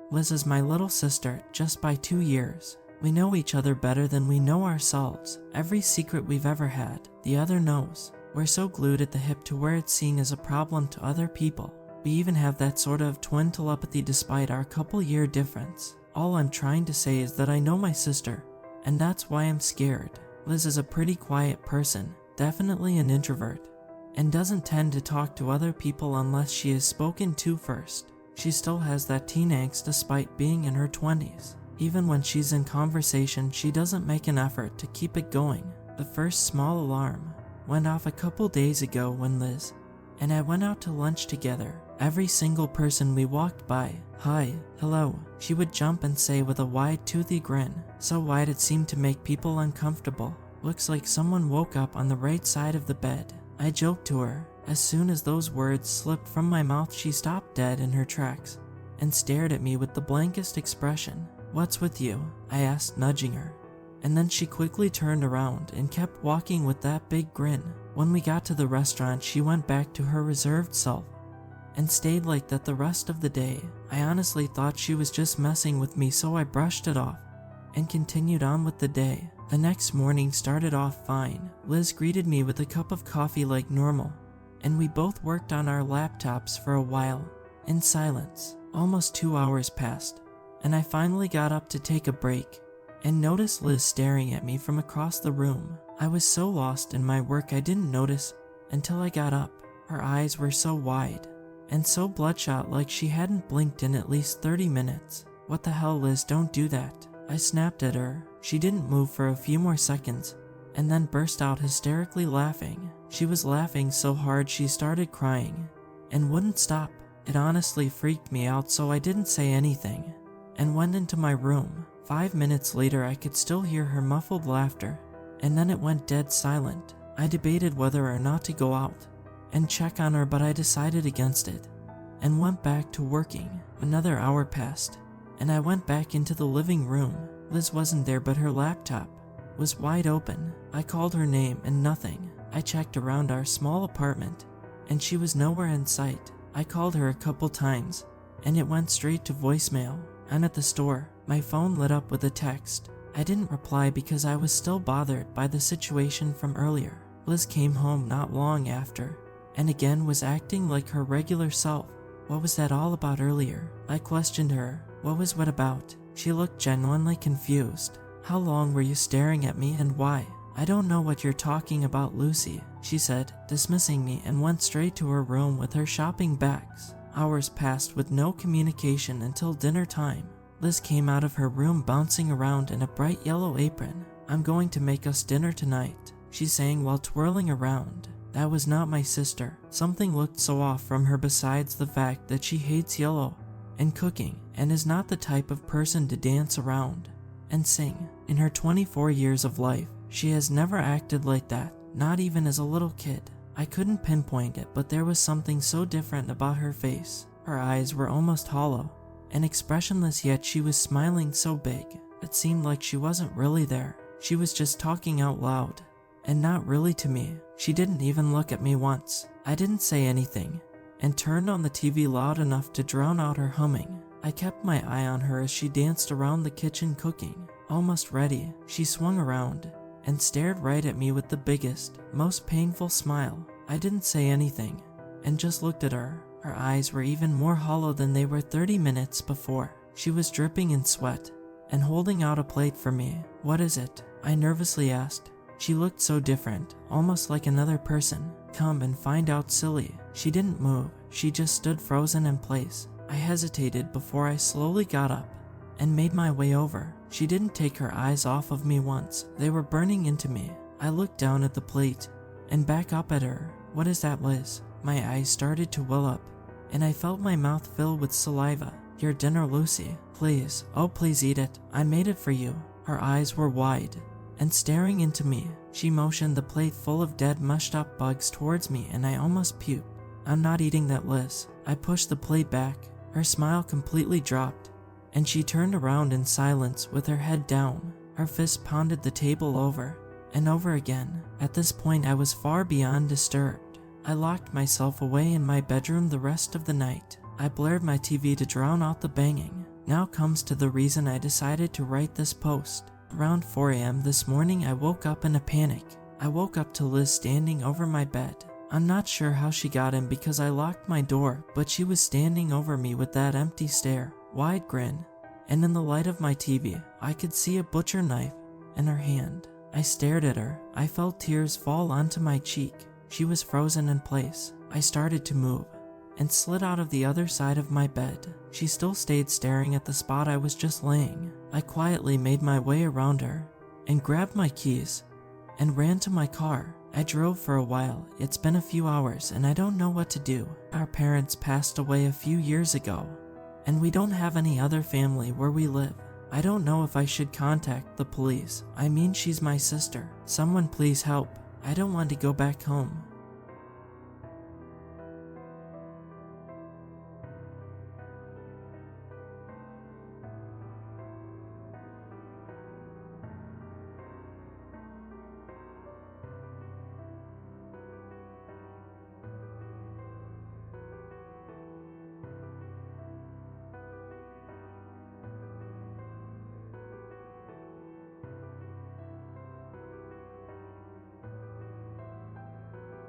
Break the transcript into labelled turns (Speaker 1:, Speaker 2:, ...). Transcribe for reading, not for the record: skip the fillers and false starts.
Speaker 1: Liz is my little sister, just by 2 years. We know each other better than we know ourselves. Every secret we've ever had, the other knows. We're so glued at the hip to where it's seen as a problem to other people. We even have that sort of twin telepathy despite our couple-year difference. All I'm trying to say is that I know my sister, and that's why I'm scared. Liz is a pretty quiet person, definitely an introvert, and doesn't tend to talk to other people unless she is spoken to first. She still has that teen angst despite being in her 20s. Even when she's in conversation, she doesn't make an effort to keep it going. The first small alarm went off a couple days ago when Liz and I went out to lunch together. Every single person we walked by, "Hi, hello," she would jump and say with a wide toothy grin, so wide it seemed to make people uncomfortable. "Looks like someone woke up on the right side of the bed," I joked to her. As soon as those words slipped from my mouth, she stopped dead in her tracks and stared at me with the blankest expression. "What's with you?" I asked, nudging her. And then she quickly turned around and kept walking with that big grin. When we got to the restaurant, she went back to her reserved self and stayed like that the rest of the day. I honestly thought she was just messing with me, so I brushed it off and continued on with the day. The next morning started off fine. Liz greeted me with a cup of coffee like normal, and we both worked on our laptops for a while in silence. Almost 2 hours passed, and I finally got up to take a break and noticed Liz staring at me from across the room. I was so lost in my work I didn't notice until I got up. Her eyes were so wide and so bloodshot, like she hadn't blinked in at least 30 minutes. "What the hell, Liz, don't do that," I snapped at her. She didn't move for a few more seconds and then burst out hysterically laughing. She was laughing so hard she started crying and wouldn't stop. It honestly freaked me out, so I didn't say anything and went into my room. 5 minutes later, I could still hear her muffled laughter, and then it went dead silent. I debated whether or not to go out and check on her, but I decided against it and went back to working. Another hour passed, and I went back into the living room. Liz wasn't there, but her laptop was wide open. I called her name and nothing. I checked around our small apartment, and she was nowhere in sight. I called her a couple times, and it went straight to voicemail. I'm at the store. My phone lit up with a text. I didn't reply because I was still bothered by the situation from earlier. Liz came home not long after, and again was acting like her regular self. What was that all about earlier? I questioned her. What was what about? She looked genuinely confused. How long were you staring at me and why? I don't know what you're talking about, Lucy, she said, dismissing me, and went straight to her room with her shopping bags. Hours passed with no communication until dinner time. Liz came out of her room bouncing around in a bright yellow apron. I'm going to make us dinner tonight, she sang while twirling around. That was not my sister. Something looked so off from her, besides the fact that she hates yellow and cooking and is not the type of person to dance around and sing. In her 24 years of life, she has never acted like that, not even as a little kid. I couldn't pinpoint it, but there was something so different about her face. Her eyes were almost hollow and expressionless, yet she was smiling so big it seemed like she wasn't really there. She was just talking out loud and not really to me. She didn't even look at me once. I didn't say anything and turned on the TV loud enough to drown out her humming. I kept my eye on her as she danced around the kitchen cooking. Almost ready, she swung around and stared right at me with the biggest, most painful smile. I didn't say anything and just looked at her. Her eyes were even more hollow than they were 30 minutes before. She was dripping in sweat and holding out a plate for me. What is it? I nervously asked. She looked so different, almost like another person. Come and find out, silly. She didn't move. She just stood frozen in place. I hesitated before I slowly got up and made my way over. She didn't take her eyes off of me once. They were burning into me. I looked down at the plate and back up at her. What is that, Liz? My eyes started to well up, and I felt my mouth fill with saliva. Your dinner, Lucy. Please, oh please eat it. I made it for you. Her eyes were wide and staring into me. She motioned the plate full of dead, mushed up bugs towards me, and I almost puked. I'm not eating that, Liz. I pushed the plate back. Her smile completely dropped, and she turned around in silence with her head down. Her fist pounded the table over and over again. At this point, I was far beyond disturbed. I locked myself away in my bedroom the rest of the night. I blared my TV to drown out the banging. Now comes to the reason I decided to write this post. Around 4 a.m. this morning, I woke up in a panic. I woke up to Liz standing over my bed. I'm not sure how she got in because I locked my door, but she was standing over me with that empty stare, wide grin, and in the light of my TV, I could see a butcher knife in her hand. I stared at her. I felt tears fall onto my cheek. She was frozen in place. I started to move and slid out of the other side of my bed. She still stayed staring at the spot I was just laying. I quietly made my way around her and grabbed my keys and ran to my car. I drove for a while. It's been a few hours and I don't know what to do. Our parents passed away a few years ago and we don't have any other family where we live. I don't know if I should contact the police. I mean, she's my sister. Someone please help. I don't want to go back home.